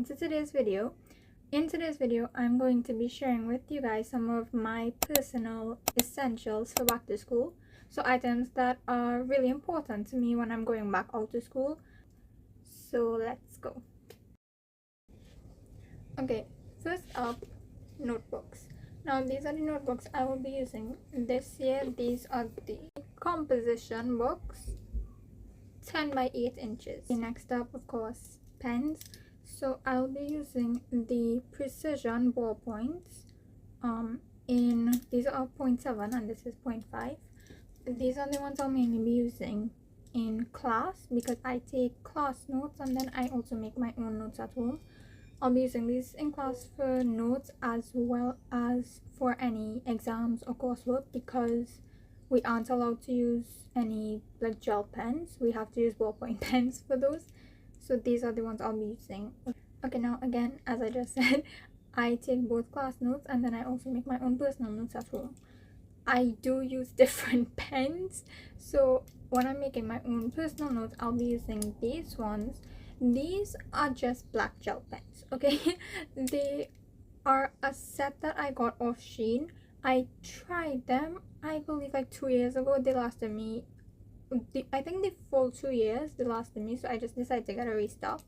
welcome to today's video. In today's video, I'm going to be sharing with you guys some of my personal essentials for back to school. So items that are really important to me when I'm going back out to school. So let's go. Okay, first up, notebooks. Now these are the notebooks I will be using this year. These are the composition books, 10 by 8 inches. Next up, of course, pens. So I'll be using the precision ballpoints. These are 0.7 and this is 0.5. These are the ones I'll mainly be using in class because I take class notes and then I also make my own notes at home. I'll be using these in class for notes as well as for any exams or coursework because we aren't allowed to use any like gel pens. We have to use ballpoint pens for those. So these are the ones I'll be using. Okay, now again, as I just said, I take both class notes and then I also make my own personal notes at home. I do use different pens, so when I'm making my own personal notes, I'll be using these ones. These are just black gel pens, okay? They are a set that I got off Shein. I tried them, I believe like 2 years ago. They lasted me, I think the full 2 years they lasted me, so I just decided to get a restock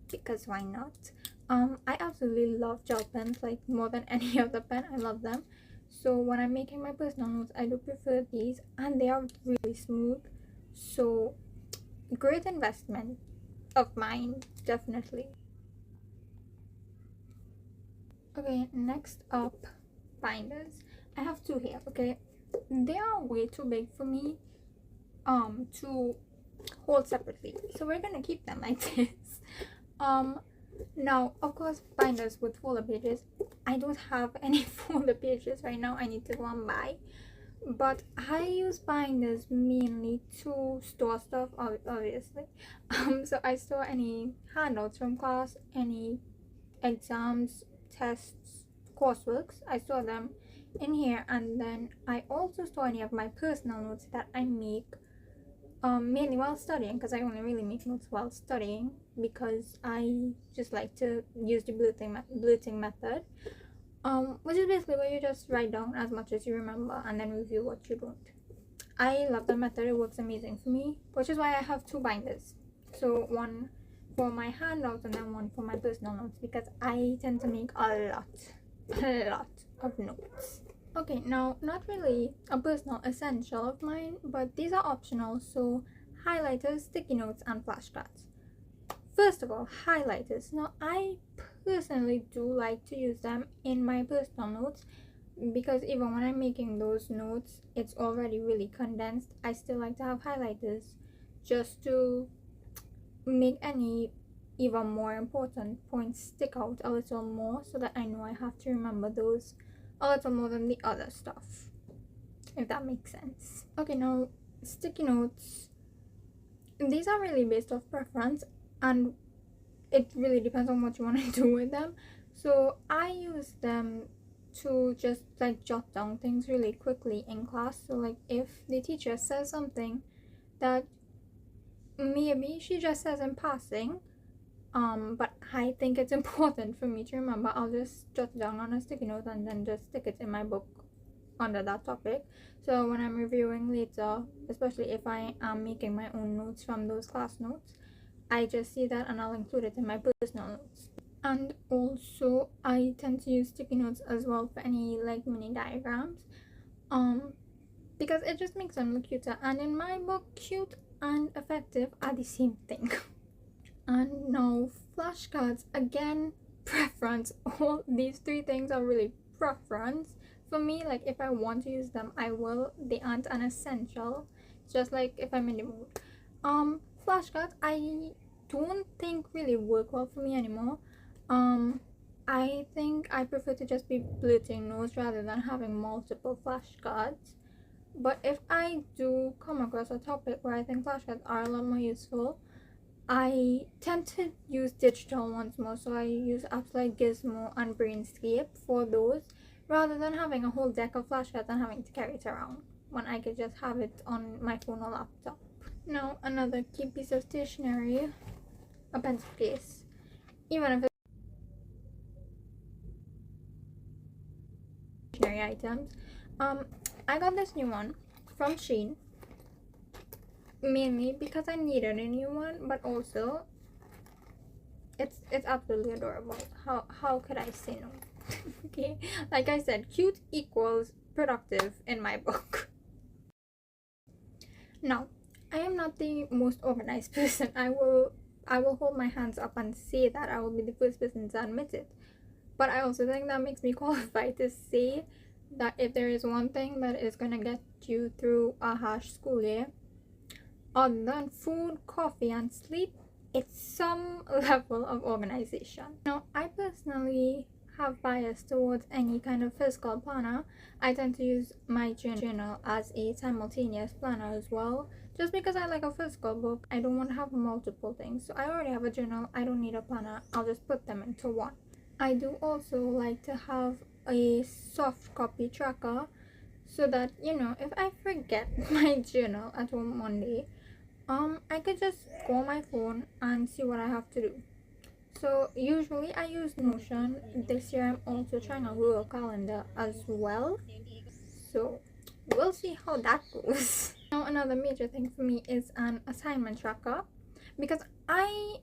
because why not? I absolutely love gel pens, like more than any other pen. I love them. So when I'm making my personal notes, I do prefer these and they are really smooth. So great investment of mine, definitely. Okay, next up, binders. I have two here, okay? They are way too big for me to hold separately, so we're gonna keep them like this. Now of course, binders with folder pages. I don't have any folder pages right now. I need to go and buy, but I use binders mainly to store stuff, obviously. So I store any handouts from class, any exams, tests, courseworks. I store them in here, and then I also store any of my personal notes that I make mainly while studying, because I only really make notes while studying because I just like to use the 𝓢𝓬𝓱𝓸𝓵 method, which is basically where you just write down as much as you remember and then review what you don't. I love that method. It works amazing for me, which is why I have two binders, so one for my handouts and then one for my personal notes, because I tend to make a lot of notes. Okay, now not really a personal essential of mine, but these are optional. So highlighters, sticky notes, and flashcards. First of all, highlighters. Now I personally do like to use them in my personal notes because even when I'm making those notes, it's already really condensed. I still like to have highlighters just to make any even more important points stick out a little more, so that I know I have to remember those a little more than the other stuff, if that makes sense. Okay, now sticky notes. These are really based off preference and it really depends on what you want to do with them. So I use them to just like jot down things really quickly in class. So like if the teacher says something that maybe she just says in passing, but I think it's important for me to remember, I'll just jot it down on a sticky note and then just stick it in my book under that topic. So when I'm reviewing later, especially if I am making my own notes from those class notes, I just see that and I'll include it in my personal notes. And also I tend to use sticky notes as well for any like mini diagrams, because it just makes them look cuter, and in my book, cute and effective are the same thing. And now flashcards, again, preference. All these three things are really preference for me. Like if I want to use them, I will. They aren't an essential, just like if I'm in the mood. Flashcards I don't think really work well for me anymore. I think I prefer to just be blurting notes rather than having multiple flashcards. But if I do come across a topic where I think flashcards are a lot more useful, I tend to use digital ones more. So I use apps like Gizmo and Brainscape for those, rather than having a whole deck of flashcards and having to carry it around when I could just have it on my phone or laptop. Now another key piece of stationery, a pencil case. even if it's stationery items. I got this new one from Shein, mainly because I needed a new one, but also it's absolutely adorable. How could I say no? Okay, like I said, cute equals productive in my book. Now, I am not the most organized person. I will hold my hands up and say that I will be the first person to admit it. But I also think that makes me qualified to say that if there is one thing that is gonna get you through a harsh school year, other than food, coffee, and sleep, it's some level of organization. Now, I personally have bias towards any kind of physical planner. I tend to use my journal as a simultaneous planner as well, just because I like a physical book. I don't want to have multiple things, so I already have a journal. I don't need a planner. I'll just put them into one. I do also like to have a soft copy tracker, so that, you know, if I forget my journal at home one day, I could just go on my phone and see what I have to do. So usually I use Notion. This year I'm also trying a Google Calendar as well, so we'll see how that goes. Now, another major thing for me is an assignment tracker, because I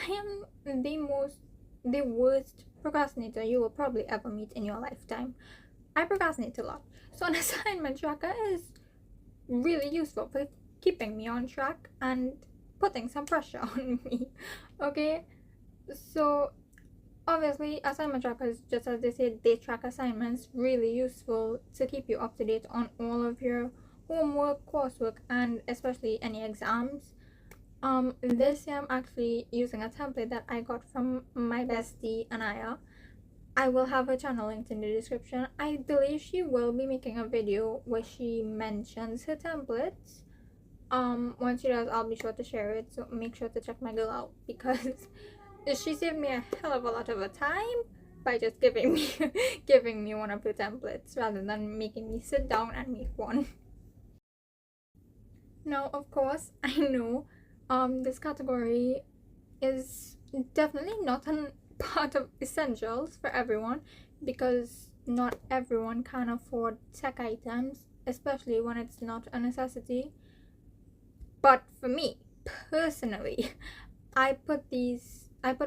am the worst procrastinator you will probably ever meet in your lifetime. I procrastinate a lot, so an assignment tracker is really useful for keeping me on track and putting some pressure on me. Okay, so obviously assignment trackers, just as they say, they track assignments, really useful to keep you up to date on all of your homework, coursework, and especially any exams. This year I'm actually using a template that I got from my bestie Anaya. I will have her channel linked in the description. I believe she will be making a video where she mentions her templates. Once she does, I'll be sure to share it, so make sure to check my girl out, because she saved me a hell of a lot of her time by just giving me one of her templates rather than making me sit down and make one. Now, of course, I know this category is definitely not a part of essentials for everyone, because not everyone can afford tech items, especially when it's not a necessity. But for me personally, I put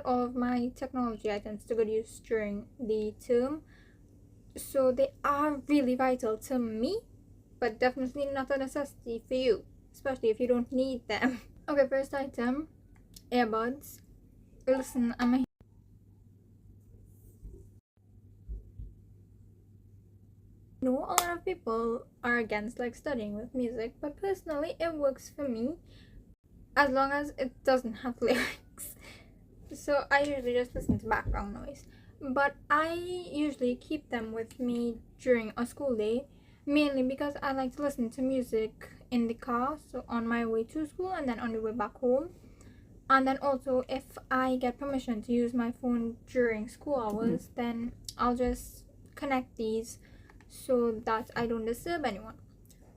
all of my technology items to good use during the term, so they are really vital to me, but definitely not a necessity for you, especially if you don't need them. Okay, first item, earbuds. Listen, I know a lot of people are against like studying with music, but personally it works for me as long as it doesn't have lyrics. So I usually just listen to background noise, but I usually keep them with me during a school day, mainly because I like to listen to music in the car, so on my way to school and then on the way back home. And then also, if I get permission to use my phone during school hours, then I'll just connect these so that I don't disturb anyone.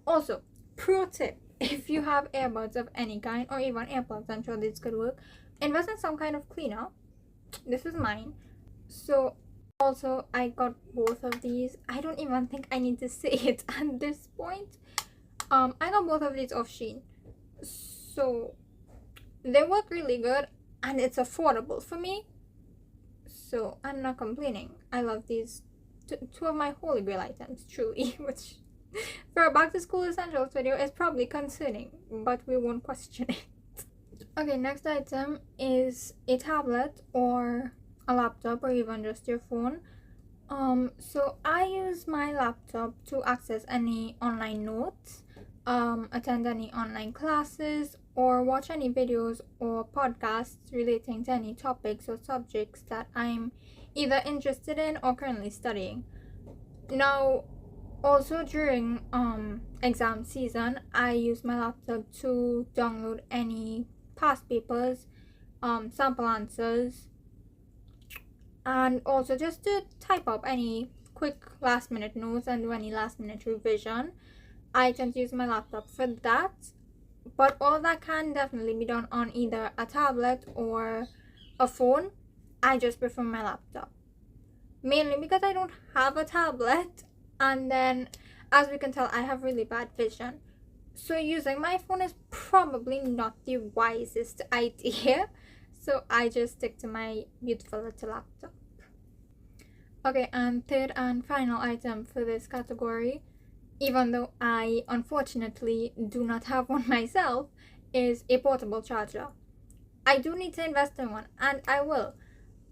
Also, pro tip, if you have earbuds of any kind, or even AirPods, I'm sure this could work, invest in some kind of cleaner. This is mine. So also, I got both of these. I don't even think I need to say it at this point. I got both of these off Shein, so they work really good and it's affordable for me, so I'm not complaining. I love these two of my holy grail items, truly, which for a back to school essentials video is probably concerning, but we won't question it. Okay, next item is a tablet or a laptop, or even just your phone. So I use my laptop to access any online notes, attend any online classes, or watch any videos or podcasts relating to any topics or subjects that I'm either interested in or currently studying. Now, also during exam season, I use my laptop to download any past papers, sample answers, and also just to type up any quick last minute notes and do any last minute revision. I tend to use my laptop for that, but all that can definitely be done on either a tablet or a phone. I just prefer my laptop, mainly because I don't have a tablet, and then as we can tell, I have really bad vision, so using my phone is probably not the wisest idea. So I just stick to my beautiful little laptop. Okay, and third and final item for this category, even though I unfortunately do not have one myself, is a portable charger. I do need to invest in one, and I will,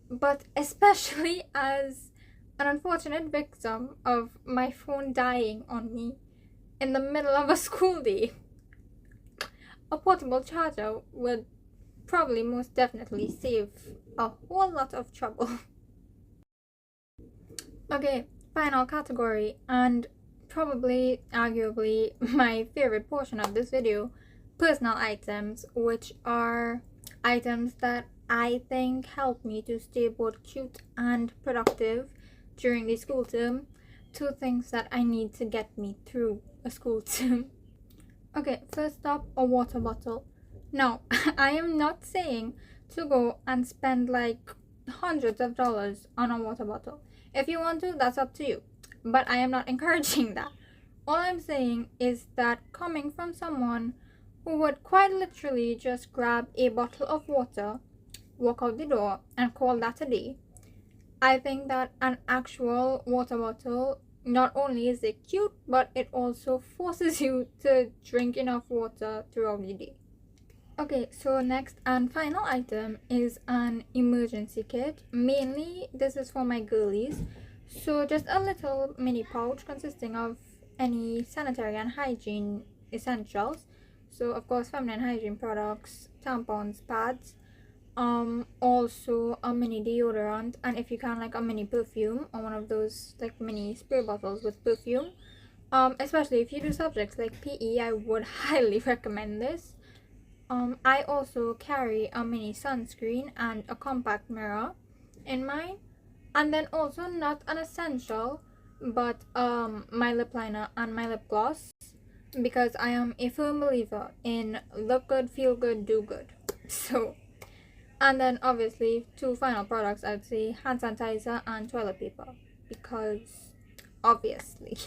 but especially as an unfortunate victim of my phone dying on me in the middle of a school day, a portable charger would probably most definitely save a whole lot of trouble. Okay, final category, and probably arguably my favorite portion of this video, personal items, which are items that I think help me to stay both cute and productive during the school term. Two things that I need to get me through a school term. Okay, first up, a water bottle. Now, I am not saying to go and spend like hundreds of dollars on a water bottle. If you want to, that's up to you, but I am not encouraging that. All I'm saying is that coming from someone who would quite literally just grab a bottle of water, walk out the door, and call that a day, I think that an actual water bottle, not only is it cute, but it also forces you to drink enough water throughout the day. Okay, so next and final item is an emergency kit. Mainly this is for my girlies, so just a little mini pouch consisting of any sanitary and hygiene essentials. So of course feminine hygiene products, tampons, pads, also a mini deodorant, and if you can, like a mini perfume or one of those like mini spray bottles with perfume. Especially if you do subjects like PE, I would highly recommend this. I also carry a mini sunscreen and a compact mirror in mine, and then also not an essential, but my lip liner and my lip gloss, because I am a firm believer in look good, feel good, do good. So, and then obviously two final products, I'd say hand sanitizer and toilet paper, because obviously.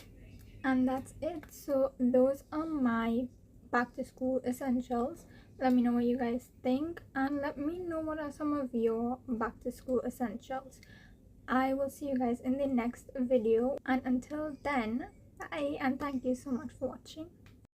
And that's it. So those are my back to school essentials. Let me know what you guys think, and let me know what are some of your back to school essentials. I will see you guys in the next video, and until then, bye, and thank you so much for watching.